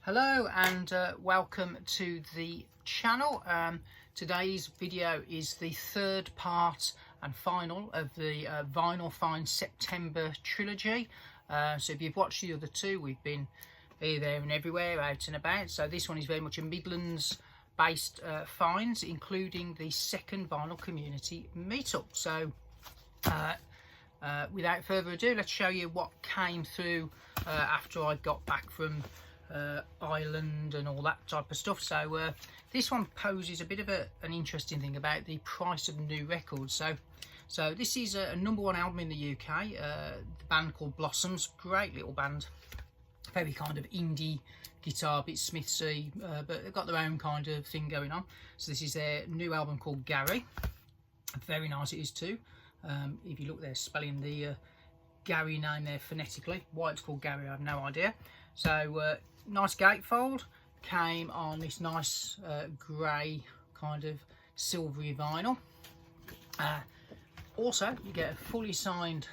Hello and welcome to the channel. Today's video is the third part and final of the Vinyl Finds September trilogy. So if you've watched the other two, we've been here, there and everywhere, out and about. So this one is very much a Midlands based finds, including the second vinyl community meetup. So without further ado, let's show you what came through after I got back from Ireland and all that type of stuff. So this one poses a bit of an interesting thing about the price of new records. So this is a #1 album in the UK, the band called Blossoms. Great little band, very kind of indie guitar, a bit Smithsy, but they've got their own kind of thing going on. So this is their new album called Gary. Very nice it is too. If you look there, spelling the Gary name there phonetically. Why it's called Gary, I have no idea. So nice gatefold, came on this nice grey kind of silvery vinyl. Also you get a fully signed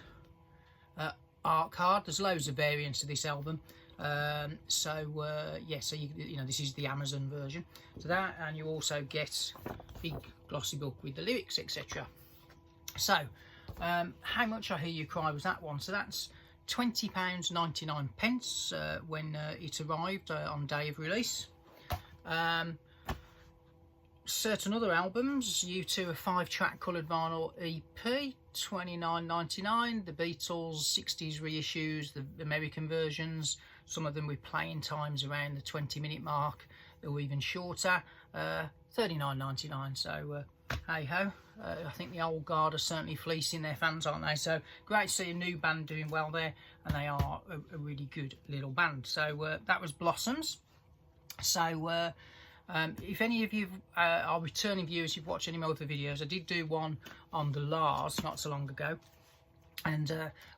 art card. There's loads of variants of this album. Yeah, so you know, this is the Amazon version. So that, and you also get a big glossy book with the lyrics, etc. So how much I Hear You Cry was that one. So that's £20.99 when it arrived on day of release. Certain other albums, U2 a 5-track coloured vinyl EP, £29.99. The Beatles 60s reissues, the American versions, some of them with playing times around the 20-minute mark or even shorter, £39.99. So hey ho, I think the old guard are certainly fleecing their fans, aren't they? So great to see a new band doing well there, and they are a really good little band. So that was Blossoms. So if any of you are returning viewers, you've watched any more of the videos, I did do one on the Lars not so long ago, and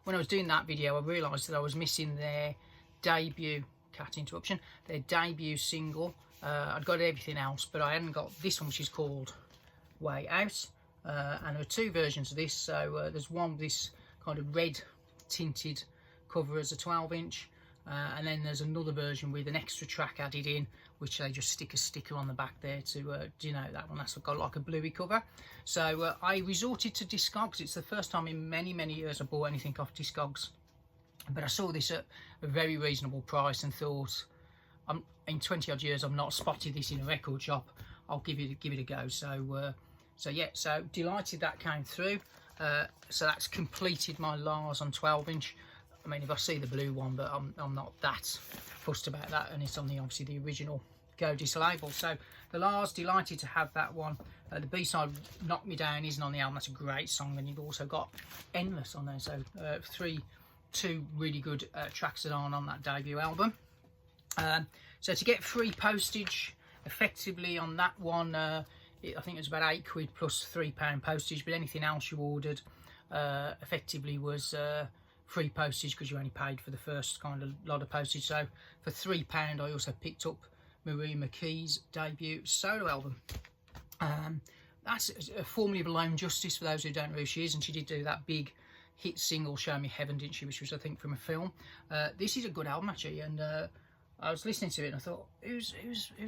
when I was doing that video I realised that I was missing their debut, cat interruption, their debut single. I'd got everything else, but I hadn't got this one, which is called Way Out, and there are two versions of this. So there's one with this kind of red tinted cover as a 12-inch, and then there's another version with an extra track added in, which they just stick a sticker on the back there to denote that one. That's got like a bluey cover. So I resorted to Discogs. It's the first time in many years I bought anything off Discogs, but I saw this at a very reasonable price and thought, in 20 odd years I've not spotted this in a record shop, I'll give it a go. So yeah, so delighted that came through. So that's completed my Lars on 12-inch. I mean, if I see the blue one, but I'm not that fussed about that, and it's on obviously the original Godis label. So the Lars, delighted to have that one. The B-side, Knock Me Down, isn't on the album. That's a great song, and you've also got Endless on there. So two really good tracks that aren't on that debut album. So to get free postage effectively on that one, I think it was about £8 plus £3 postage, but anything else you ordered effectively was free postage, because you only paid for the first kind of lot of postage. So for £3 I also picked up Marie McKee's debut solo album. That's formerly of Alone Justice, for those who don't know who she is, and she did do that big hit single Show Me Heaven, didn't she, which was I think from a film. This is a good album actually, and I was listening to it and I thought, who's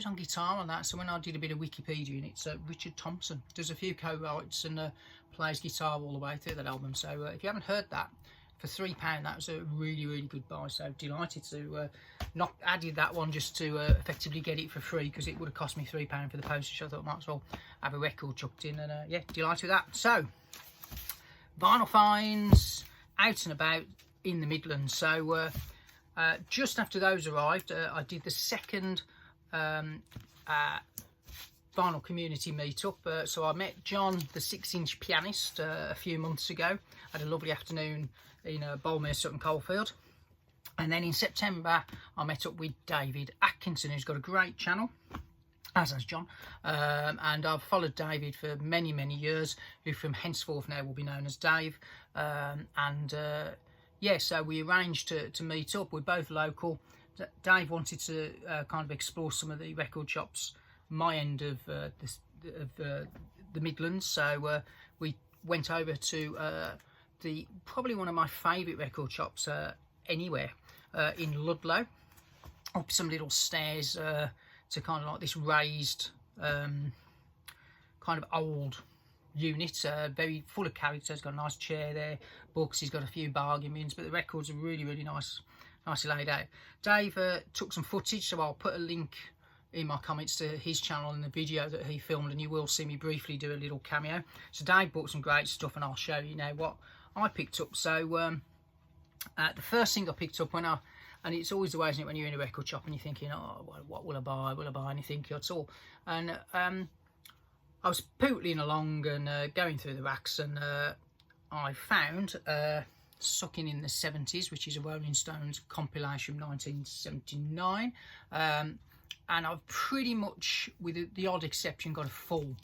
on guitar on that? So when I did a bit of Wikipedia, and it's Richard Thompson does a few co-writes and plays guitar all the way through that album. So if you haven't heard that, for £3 that was a really good buy. So delighted to not added that one just to effectively get it for free, because it would have cost me £3 for the postage. So I thought might as well have a record chucked in, and yeah, delighted with that. So Vinyl Finds out and about in the Midlands. So just after those arrived, I did the second vinyl community meetup. So I met John, the 6-inch pianist, a few months ago. Had a lovely afternoon in Bolmere, Sutton Coldfield. And then in September I met up with David Atkinson, who's got a great channel, as has John, and I've followed David for many years, who from henceforth now will be known as Dave. Yeah, so we arranged to meet up. We're both local. Dave wanted to kind of explore some of the record shops my end of the Midlands, so we went over to probably one of my favourite record shops anywhere, in Ludlow. up some little stairs to kind of like this raised kind of old unit, very full of character. It's got a nice chair there, books, he's got a few bargain bins, but the records are really, really nicely laid out. Dave took some footage, so I'll put a link in my comments to his channel and the video that he filmed, and you will see me briefly do a little cameo. So Dave bought some great stuff, and I'll show you now what I picked up. So the first thing I picked up and it's always the way, isn't it, when you're in a record shop and you're thinking, oh, well, what will I buy? Will I buy anything at all? And I was pootling along and going through the racks, and I found Sucking in the 70s, which is a Rolling Stones compilation from 1979. And I've pretty much, with the odd exception, got a full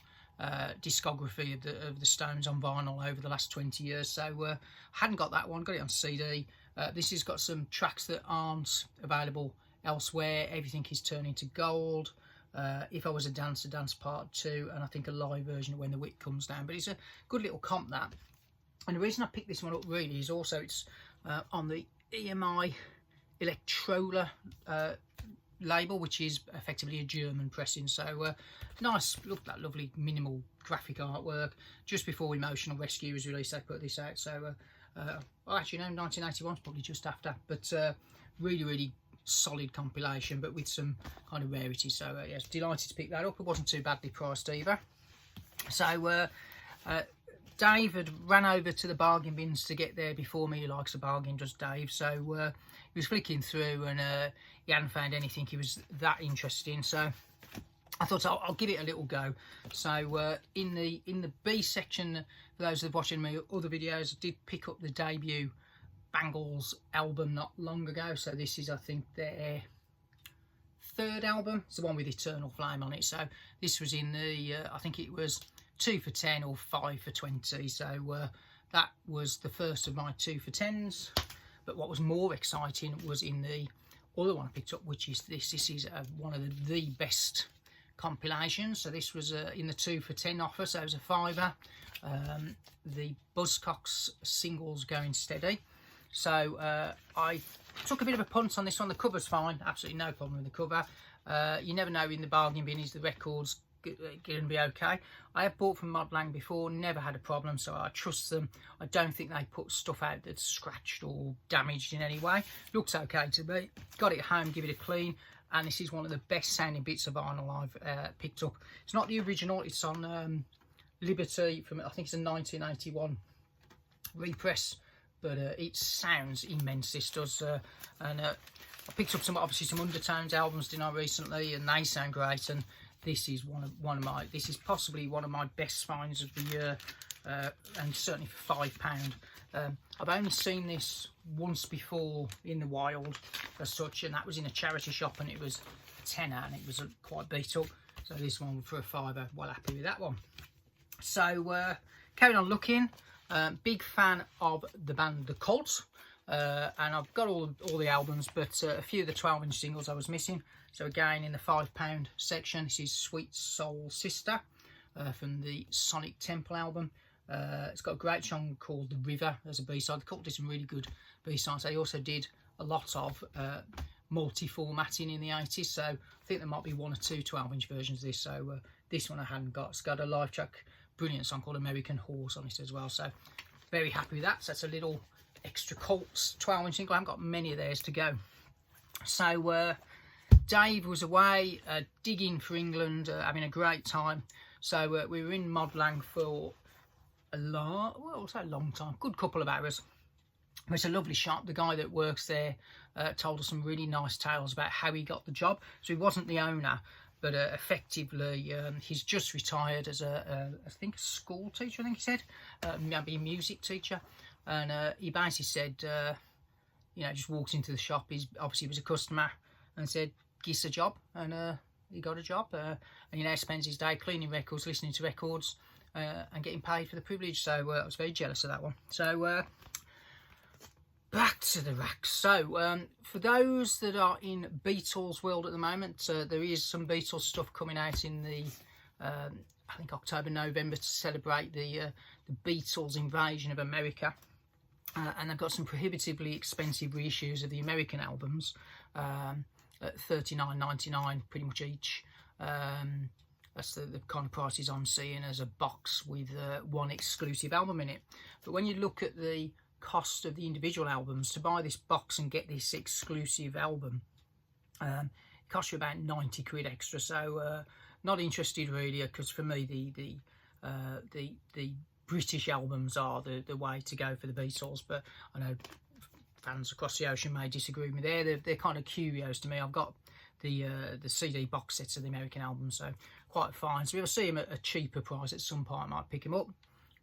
discography of the Stones on vinyl over the last 20 years. So hadn't got that one, got it on CD. This has got some tracks that aren't available elsewhere. Everything is Turning to Gold. If I Was a Dancer, Dance Part 2, and I think a live version of When the Wick Comes Down. But it's a good little comp, that. And the reason I picked this one up really is also it's on the EMI Electrola label, which is effectively a German pressing. So nice, look at that lovely minimal graphic artwork. Just before Emotional Rescue was released, they put this out. So well, actually no, 1981 is probably just after, but really, really solid compilation, but with some kind of rarities. So yes, delighted to pick that up. It wasn't too badly priced either. So Dave had ran over to the bargain bins to get there before me. He likes a bargain, does Dave. So he was flicking through, and he hadn't found anything he was that interested in. So I thought I'll give it a little go. So in the B section, for those that have watching my other videos, I did pick up the debut Bangles album not long ago. So this is, I think, their third album. It's the one with Eternal Flame on it. So this was in the I think it was 2 for 10 or 5 for 20. So that was the first of my 2 for 10s. But what was more exciting was in the other one I picked up, which is this. This is one of the best compilations. So this was in the 2 for 10 offer, so it was a £5. The Buzzcocks Singles Going Steady. So I took a bit of a punt on this one. The cover's fine, absolutely no problem with the cover. You never know in the bargain bin, is the record's going to be okay. I have bought from Mod Lang before, never had a problem, so I trust them. I don't think they put stuff out that's scratched or damaged in any way. Looks okay to me. Got it at home, give it a clean, and this is one of the best sounding bits of vinyl I've picked up. It's not the original, it's on Liberty from, I think it's a 1981 repress, but it sounds immense, this does. And I picked up obviously some Undertones albums, didn't I, recently, and they sound great. And this is this is possibly one of my best finds of the year, and certainly for £5. I've only seen this once before in the wild as such, and that was in a charity shop, and it was a tenner, and it was quite beat up. So this one for a £5, well happy with that one. So carrying on looking, big fan of the band The Cult, and I've got all the albums, but a few of the 12-inch singles I was missing. So again, in the £5 section, this is Sweet Soul Sister from the Sonic Temple album. It's got a great song called The River as a B-side. The Cult did some really good B-sides. They also did a lot of multi-formatting in the 80s, so I think there might be 1 or 2 12-inch versions of this. So this one I hadn't got. It's got a live track, brilliant song called American Horse on it as well. So very happy with that. So that's a little extra Cults 12-inch single. I haven't got many of theirs to go. So Dave was away digging for England, having a great time. So we were in Mod Lang for a long time, good couple of hours. It's a lovely shop. The guy that works there told us some really nice tales about how he got the job. So he wasn't the owner, but effectively he's just retired as I think a school teacher, I think he said, maybe a music teacher. And he basically said, just walked into the shop. He obviously was a customer and said, "Give us a job," and he got a job. And he now spends his day cleaning records, listening to records, and getting paid for the privilege. So I was very jealous of that one. So back to the racks. So for those that are in Beatles world at the moment, there is some Beatles stuff coming out in the I think October, November, to celebrate the Beatles invasion of America. And they've got some prohibitively expensive reissues of the American albums, at $39.99 pretty much each. That's the kind of prices I'm seeing as a box with one exclusive album in it. But when you look at the cost of the individual albums, to buy this box and get this exclusive album, it costs you about 90 quid extra. So not interested really, because for me the British albums are the way to go for the Beatles. But I know fans across the ocean may disagree with me there. They're kind of curios to me. I've got the CD box sets of the American albums, so quite fine. So if I see them at a cheaper price at some point, I might pick them up,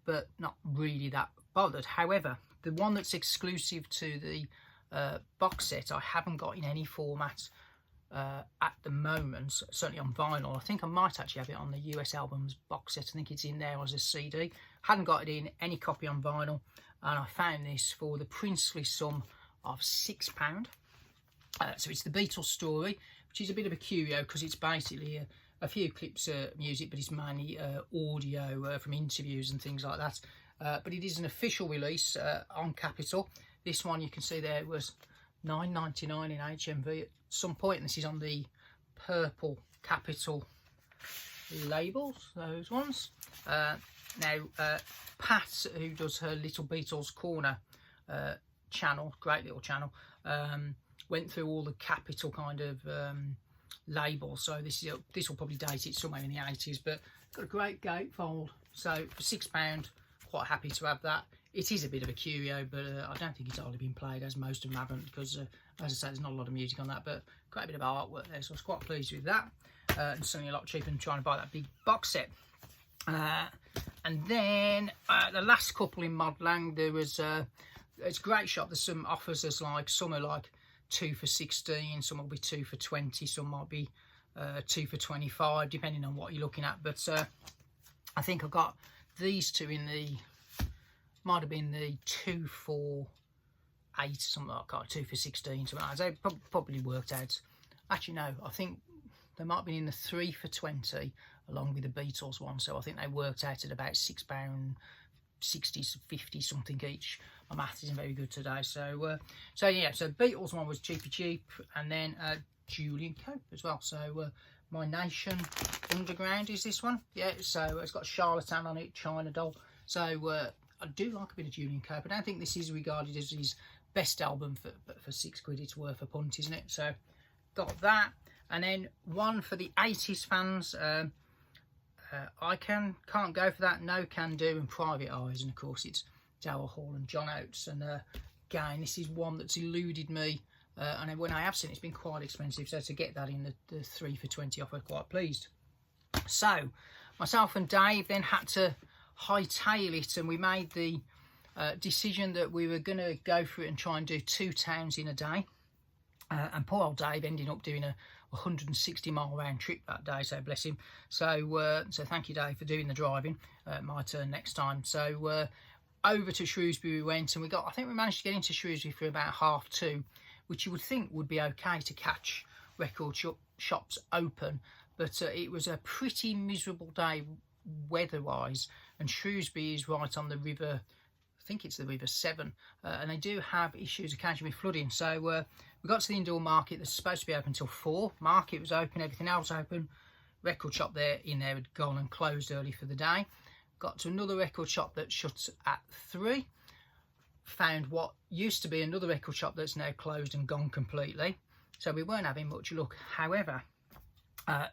but not really that bothered. However, the one that's exclusive to the box set, I haven't got in any format at the moment, certainly on vinyl. I think I might actually have it on the US albums box set. I think it's in there as a CD. Hadn't got it in any copy on vinyl, and I found this for the princely sum of £6. So it's the Beatles Story, which is a bit of a curio because it's basically a few clips of music, but it's mainly audio from interviews and things like that. But it is an official release on Capitol. This one you can see there was $9.99 in HMV at some point, and this is on the purple Capitol labels, those ones. Now, Pat, who does her Little Beatles Corner channel, great little channel, went through all the Capitol kind of labels. So this will probably date it somewhere in the 80s, but got a great gatefold. So for £6, quite happy to have that. It is a bit of a curio, but I don't think it's hardly been played, as most of them haven't, because as I say, there's not a lot of music on that, but quite a bit of artwork there, so I was quite pleased with that. And certainly a lot cheaper than trying to buy that big box set. And then the last couple in Modlang, there was it's a great shop. There's some offers, as like some are like 2 for 16, some will be 2 for 20, some might be 2 for 25, depending on what you're looking at. But I think I've got these two in the, might have been the 2 for 8, something like that, 2 for 16, something like that. They probably worked out. Actually, no, I think they might have been in the 3 for 20 along with the Beatles one. So I think they worked out at about £6, 60, 50 something each. My math isn't very good today. So yeah, so Beatles one was cheap, and then Julian Cope as well. So My Nation Underground is this one. Yeah, so it's got Charlatan on it, China Doll. So I do like a bit of Julian Cope. I don't think this is regarded as his best album, but for £6 it's worth a punt, isn't it? So got that. And then one for the 80s fans, I Can't Go For That, No Can Do, and Private Eyes. And of course it's Daryl Hall and John Oates. And again, this is one that's eluded me. And when I have seen it, it's been quite expensive. So to get that in the 3 for 20 offer, quite pleased. So myself and Dave then had to hightail it, and we made the decision that we were going to go for it and try and do 2 towns in a day. And poor old Dave ended up doing a 160-mile round trip that day, so bless him. So thank you, Dave, for doing the driving. My turn next time. So over to Shrewsbury we went, and I think we managed to get into Shrewsbury for about 2:30, which you would think would be okay to catch record shops open, but it was a pretty miserable day weather-wise, and Shrewsbury is right on the river. I think it's the River Severn, and they do have issues occasionally with flooding. So we got to the indoor market that's supposed to be open till 4. Market was open, everything else open. Record shop in there had gone and closed early for the day. Got to another record shop that shuts at 3. Found what used to be another record shop that's now closed and gone completely. So we weren't having much luck. However,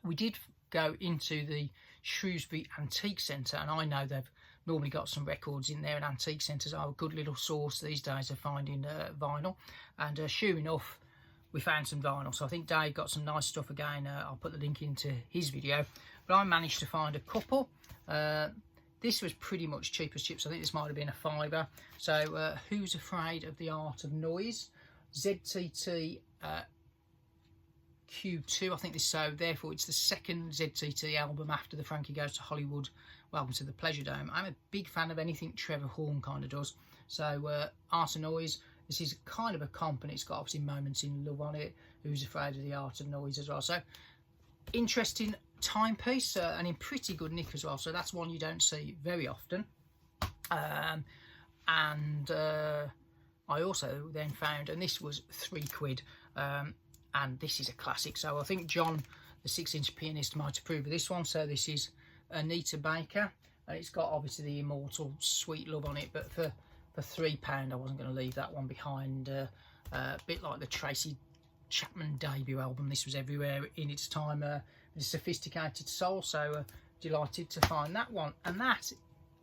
we did go into the Shrewsbury Antique Centre, and I know they've normally got some records in there, and antique centres are a good little source these days of finding vinyl. And sure enough, we found some vinyl. So I think Dave got some nice stuff again. I'll put the link into his video. But I managed to find a couple. This was pretty much cheap as chips. I think this might have been a £5. So Who's Afraid of the Art of Noise? ZTT Q2, I think this. So therefore it's the second ZTT album after the Frankie Goes to Hollywood, Welcome to the Pleasure Dome. I'm a big fan of anything Trevor Horn kind of does. So Art of Noise, this is kind of a comp, and it's got obviously Moments in Love on it. Who's Afraid of the Art of Noise as well. So interesting timepiece, and in pretty good nick as well. So that's one you don't see very often. And I also then found, and this was £3, and this is a classic. So I think John, the 6-inch pianist, might approve of this one. So this is Anita Baker, and it's got obviously the immortal Sweet Love on it, but for £3 I wasn't going to leave that one behind. A bit like the Tracy Chapman debut album, this was everywhere in its time, with a sophisticated soul. So delighted to find that one, and that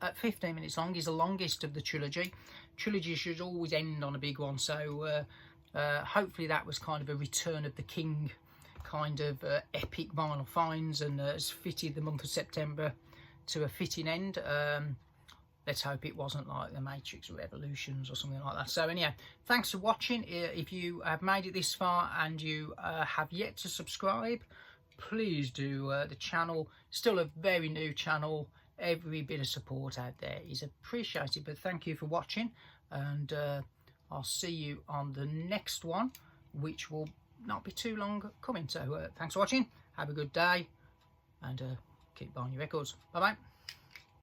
at 15 minutes long is the longest of the trilogy. Trilogy should always end on a big one, so hopefully that was kind of a return of the king kind of epic vinyl finds, and has fitted the month of September to a fitting end. Let's hope it wasn't like the Matrix Revolutions or something like that. So anyhow, thanks for watching. If you have made it this far and you have yet to subscribe, please do. The channel, still a very new channel. Every bit of support out there is appreciated, but thank you for watching, and I'll see you on the next one, which will not be too long coming. So thanks for watching, have a good day, and keep buying your records. Bye bye.